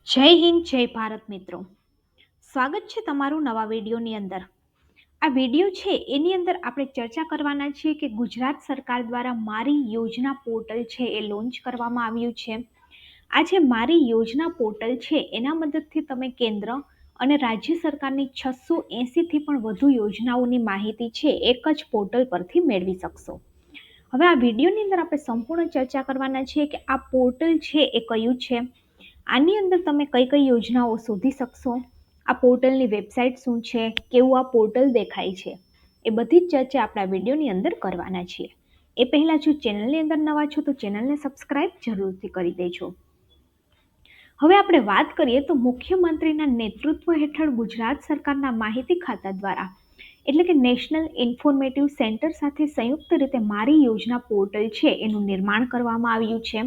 જય હિન્દ જય ભારત મિત્રો. સ્વાગત છે તમારું નવા વિડીયોની અંદર. આ વિડીયો છે એની અંદર આપણે ચર્ચા કરવાના છીએ કે ગુજરાત સરકાર દ્વારા મારી યોજના પોર્ટલ છે એ લોન્ચ કરવામાં આવ્યું છે. આ જે મારી યોજના પોર્ટલ છે એના મદદથી તમે કેન્દ્ર અને રાજ્ય સરકારની 680થી પણ વધુ યોજનાઓની માહિતી છે એક જ પોર્ટલ પરથી મેળવી શકશો. હવે આ વિડીયોની અંદર આપણે સંપૂર્ણ ચર્ચા કરવાના છીએ કે આ પોર્ટલ છે એ કયું છે, આની અંદર તમે કઈ કઈ યોજનાઓ શોધી શકશો, આ પોર્ટલની વેબસાઇટ શું છે, કેવું આ પોર્ટલ દેખાય છે, એ બધી જ ચર્ચા આપણે આ વિડીયોની અંદર કરવાના છીએ. એ પહેલાં જો ચેનલની અંદર નવા છો તો ચેનલને સબસ્ક્રાઇબ જરૂરથી કરી દેજો. હવે આપણે વાત કરીએ તો મુખ્યમંત્રીના નેતૃત્વ હેઠળ ગુજરાત સરકારના માહિતી ખાતા દ્વારા એટલે કે નેશનલ ઇન્ફોર્મેટિવ સેન્ટર સાથે સંયુક્ત રીતે મારી યોજના પોર્ટલ છે એનું નિર્માણ કરવામાં આવ્યું છે.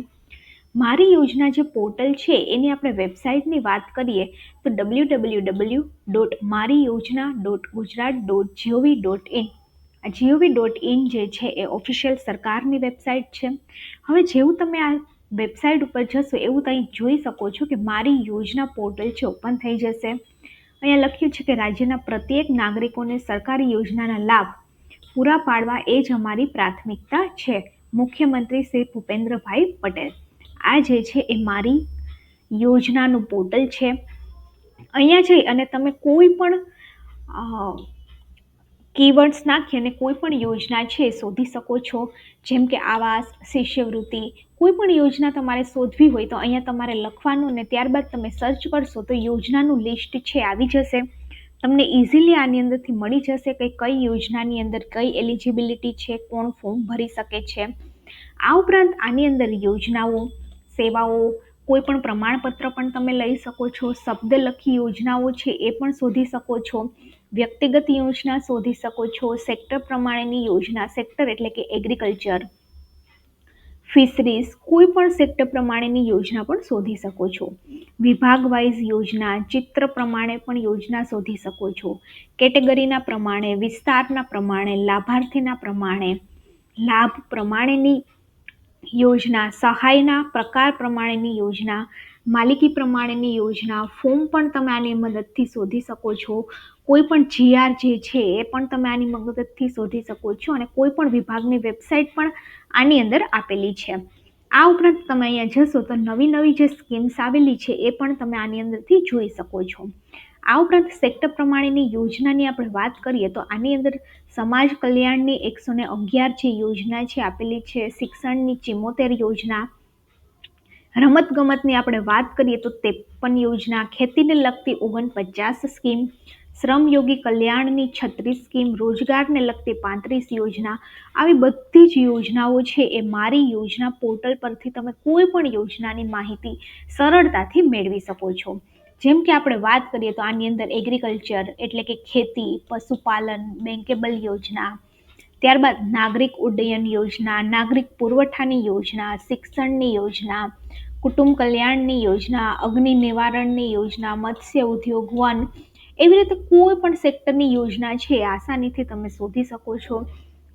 મારી યોજના જે પોર્ટલ છે એની આપણે વેબસાઇટની વાત કરીએ તો www.mariyojna.gujarat.gov.in. આ gov.in જે છે એ ઓફિશિયલ સરકારની વેબસાઇટ છે. હવે જેવું તમે આ વેબસાઇટ ઉપર જશો એવું તમે જોઈ શકો છો કે મારી યોજના પોર્ટલ છે ઓપન થઈ જશે. અહીંયા લખ્યું છે કે રાજ્યના પ્રત્યેક નાગરિકોને સરકારી યોજનાના લાભ પૂરા પાડવા એ જ અમારી પ્રાથમિકતા છે. મુખ્યમંત્રી શ્રી ભૂપેન્દ્રભાઈ પટેલ. આ જે છે એ મારી યોજનાનું પોર્ટલ છે. અહીંયા જઈ અને તમે કોઈ પણ કીવર્ડ્સ નાખી અને કોઈ પણ યોજના છે શોધી શકો છો. જેમ કે આવાસ, શિષ્યવૃત્તિ, કોઈ પણ યોજના તમારે શોધવી હોય તો અહીંયા તમારે લખવાનું ને ત્યારબાદ તમે સર્ચ કરશો તો યોજનાનું લિસ્ટ છે આવી જશે. તમને ઇઝીલી આની અંદરથી મળી જશે કે કઈ યોજનાની અંદર કઈ એલિજિબિલિટી છે, કોણ ફોર્મ ભરી શકે છે. આ ઉપરાંત આની અંદર યોજનાઓ, સેવાઓ, કોઈ પણ પ્રમાણપત્ર પણ તમે લઈ શકો છો. શબ્દ લખી યોજનાઓ છે એ પણ શોધી શકો છો. વ્યક્તિગત યોજના શોધી શકો છો. સેક્ટર પ્રમાણેની યોજના, સેક્ટર એટલે કે એગ્રીકલ્ચર, ફિશરીઝ, કોઈ પણ સેક્ટર પ્રમાણેની યોજના પણ શોધી શકો છો. વિભાગ વાઇઝ યોજના, ચિત્ર પ્રમાણે પણ યોજના શોધી શકો છો. કેટેગરીના પ્રમાણે, વિસ્તારના પ્રમાણે, લાભાર્થીના પ્રમાણે, લાભ પ્રમાણેની યોજના, સહાયના પ્રકાર પ્રમાણેની યોજના, માલિકી પ્રમાણેની યોજના, ફોર્મ પણ તમે આની મદદથી શોધી શકો છો. કોઈ પણ જીઆર જે છે એ પણ તમે આની મદદથી શોધી શકો છો અને કોઈ પણ વિભાગની વેબસાઇટ પણ આની અંદર આપેલી છે. આ ઉપરાંત તમે અહીંયા જશો તો નવી નવી જે સ્કીમ્સ આવેલી છે એ પણ તમે આની અંદરથી જોઈ શકો છો. આ ઉપરાંત સેક્ટર પ્રમાણેની યોજનાની આપણે વાત કરીએ તો આની અંદર સમાજ કલ્યાણની 111 જે યોજના છે આપેલી છે. શિક્ષણની 74 યોજના, રમતગમતની આપણે વાત કરીએ તો 53 યોજના, ખેતીને લગતી 49 સ્કીમ, શ્રમયોગી કલ્યાણની 36 સ્કીમ, રોજગારને લગતી 35 યોજના. આવી બધી જ યોજનાઓ છે એ મારી યોજના પોર્ટલ પરથી તમે કોઈ પણ યોજનાની માહિતી સરળતાથી મેળવી શકો છો. જેમ કે આપણે વાત કરીએ તો આની અંદર એગ્રીકલ્ચર એટલે કે ખેતી, પશુપાલન, બેંકેબલ યોજના, ત્યારબાદ નાગરિક ઉડ્ડયન યોજના, નાગરિક પુરવઠાની યોજના, શિક્ષણની યોજના, કુટુંબ કલ્યાણની યોજના, અગ્નિ નિવારણની યોજના, મત્સ્ય ઉદ્યોગ, વન, એવી રીતે કોઈ પણ સેક્ટરની યોજના છે આસાનીથી તમે શોધી શકો છો.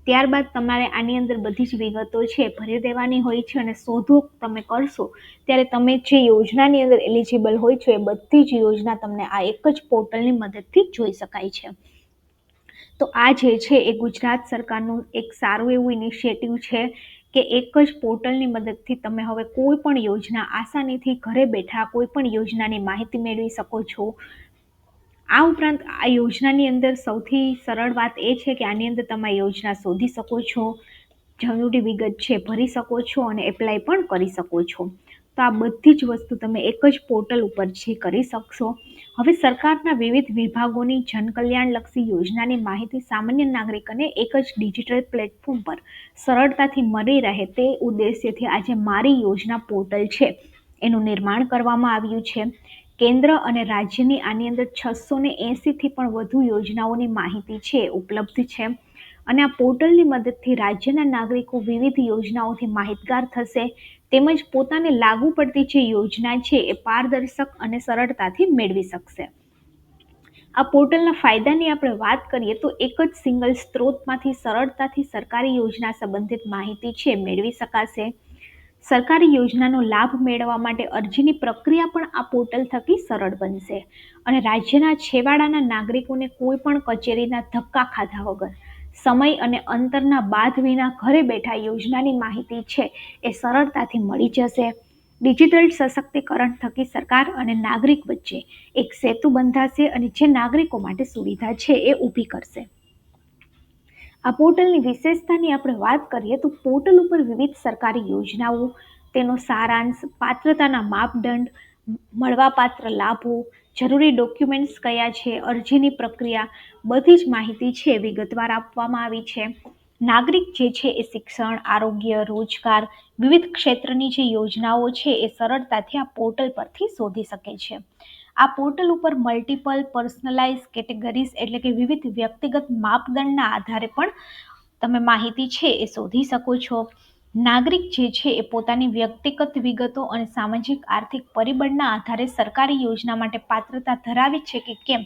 ત્યારબાદ તમારે આની અંદર બધી જ વિગતો છે ભરી દેવાની હોય છે અને શોધો તમે કરશો ત્યારે તમે જે યોજનાની અંદર એલિજિબલ હોય છે એ બધી જ યોજના તમને આ એક જ પોર્ટલની મદદથી જોઈ શકાય છે. તો આ જે છે એ ગુજરાત સરકારનું એક સારું એવું ઇનિશિયેટિવ છે કે એક જ પોર્ટલની મદદથી તમે હવે કોઈ પણ યોજના આસાનીથી ઘરે બેઠા કોઈ પણ યોજનાની માહિતી મેળવી શકો છો. આ ઉપરાંત આ યોજનાની અંદર સૌથી સરળ વાત એ છે કે આની અંદર તમે યોજના શોધી શકો છો, જરૂરી વિગત છે ભરી શકો છો અને એપ્લાય પણ કરી શકો છો. તો આ બધી જ વસ્તુ તમે એક જ પોર્ટલ ઉપર છે કરી શકશો. હવે સરકારના વિવિધ વિભાગોની જનકલ્યાણલક્ષી યોજનાની માહિતી સામાન્ય નાગરિકોને એક જ ડિજિટલ પ્લેટફોર્મ પર સરળતાથી મળી રહે તે ઉદ્દેશ્યથી આજે મારી યોજના પોર્ટલ છે એનું નિર્માણ કરવામાં આવ્યું છે. કેન્દ્ર અને રાજ્યની આની અંદર 680થી પણ વધુ યોજનાઓની માહિતી છે ઉપલબ્ધ છે અને આ પોર્ટલની મદદથી રાજ્યના નાગરિકો વિવિધ યોજનાઓથી માહિતગાર થશે તેમજ પોતાને લાગુ પડતી જે યોજના છે એ પારદર્શક અને સરળતાથી મેળવી શકશે. આ પોર્ટલના ફાયદાની આપણે વાત કરીએ તો એક જ સિંગલ સ્ત્રોતમાંથી સરળતાથી સરકારી યોજના સંબંધિત માહિતી છે મેળવી શકાશે. સરકારી યોજનાનો લાભ મેળવવા માટે અરજીની પ્રક્રિયા પણ આ પોર્ટલ થકી સરળ બનશે અને રાજ્યના છેવાડાના નાગરિકોને કોઈ પણ કચેરીના ધક્કા ખાધા વગર સમય અને અંતરના બાદ વિના ઘરે બેઠા યોજનાની માહિતી છે એ સરળતાથી મળી જશે. ડિજિટલ સશક્તિકરણ થકી સરકાર અને નાગરિક વચ્ચે એક સેતુ બંધાશે અને જે નાગરિકો માટે સુવિધા છે એ ઊભી કરશે. આ પોર્ટલની વિશેષતાની આપણે વાત કરીએ તો પોર્ટલ ઉપર વિવિધ સરકારી યોજનાઓ, તેનો સારાંશ, પાત્રતાના માપદંડ, મળવાપાત્ર લાભો, જરૂરી ડોક્યુમેન્ટ્સ કયા છે, અરજીની પ્રક્રિયા, બધી જ માહિતી છે વિગતવાર આપવામાં આવી છે. નાગરિક જે છે એ શિક્ષણ, આરોગ્ય, રોજગાર, વિવિધ ક્ષેત્રની જે યોજનાઓ છે એ સરળતાથી આ પોર્ટલ પરથી શોધી શકે છે. આ પોર્ટલ ઉપર મલ્ટિપલ પર્સનલાઇઝ કેટેગરીઝ એટલે કે વિવિધ વ્યક્તિગત માપદંડના આધારે પણ તમે માહિતી છે એ શોધી શકો છો. નાગરિક જે છે એ પોતાની વ્યક્તિગત વિગતો અને સામાજિક આર્થિક પરિબળના આધારે સરકારી યોજના માટે પાત્રતા ધરાવે છે કે કેમ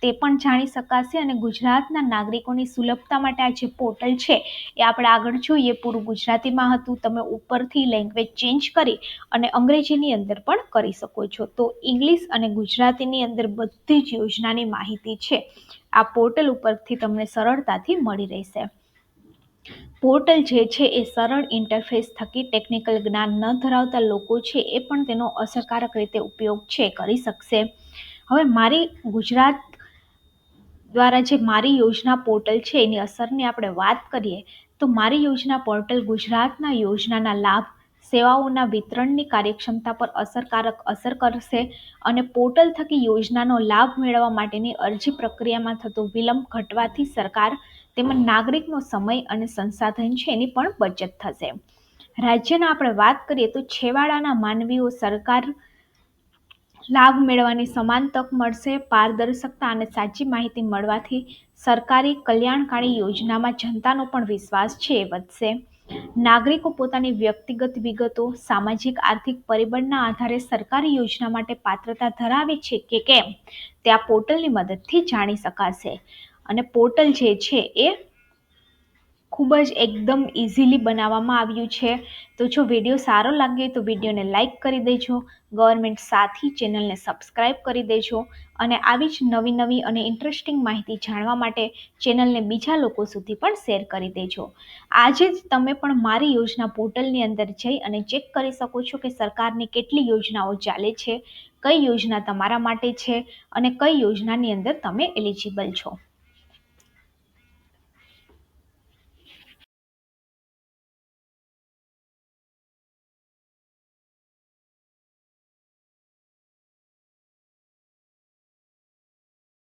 તે પણ જાણી શકાશે અને ગુજરાતના નાગરિકોની સુલભતા માટે આ જે પોર્ટલ છે એ આપણે આગળ જોઈએ પૂરું ગુજરાતીમાં હતું, તમે ઉપરથી લેંગ્વેજ ચેન્જ કરી અને અંગ્રેજીની અંદર પણ કરી શકો છો. તો ઇંગ્લિશ અને ગુજરાતીની અંદર બધી જ યોજનાની માહિતી છે આ પોર્ટલ ઉપરથી તમને સરળતાથી મળી રહેશે. પોર્ટલ જે છે એ સરળ ઇન્ટરફેસ થકી ટેકનિકલ જ્ઞાન ન ધરાવતા લોકો છે એ પણ તેનો અસરકારક રીતે ઉપયોગ છે કરી શકશે. હવે મારી ગુજરાત દ્વારા જે મારી યોજના પોર્ટલ છે એની અસરની આપણે વાત કરીએ તો મારી યોજના પોર્ટલ ગુજરાતના યોજનાના લાભ, સેવાઓના વિતરણની કાર્યક્ષમતા પર અસરકારક અસર કરશે અને પોર્ટલ થકી યોજનાનો લાભ મેળવવા માટેની અરજી પ્રક્રિયામાં થતો વિલંબ ઘટવાથી સરકાર તેમજ નાગરિકનો સમય અને સંસાધન છે એની પણ બચત થશે. રાજ્યના આપણે વાત કરીએ તો છેવાડાના માનવીઓ સરકાર લાભ મેળવવાની સમાન તક મળશે. પારદર્શકતા અને સાચી માહિતી મળવાથી સરકારી કલ્યાણકારી યોજનામાં જનતાનો પણ વિશ્વાસ છે એ વધશે. નાગરિકો પોતાની વ્યક્તિગત વિગતો, સામાજિક આર્થિક પરિબળના આધારે સરકારી યોજના માટે પાત્રતા ધરાવે છે કે કેમ તે આ પોર્ટલની મદદથી જાણી શકાશે. અને પોર્ટલ જે છે એ ખૂબ જ એકદમ ઇઝીલી બનાવવામાં આવ્યું છે. તો જો વિડીયો સારો લાગે તો વિડીયોને લાઇક કરી દેજો, ગવર્મેન્ટ સાથી ચેનલને સબસ્ક્રાઇબ કરી દેજો અને આવી જ નવી નવી અને ઇન્ટરેસ્ટિંગ માહિતી જાણવા માટે ચેનલને બીજા લોકો સુધી પણ શેર કરી દેજો. આજે જ તમે પણ મારી યોજના પોર્ટલની અંદર જઈ અને ચેક કરી શકો છો કે સરકારની કેટલી યોજનાઓ ચાલે છે, કઈ યોજના તમારા માટે છે અને કઈ યોજનાની અંદર તમે એલિજિબલ છો.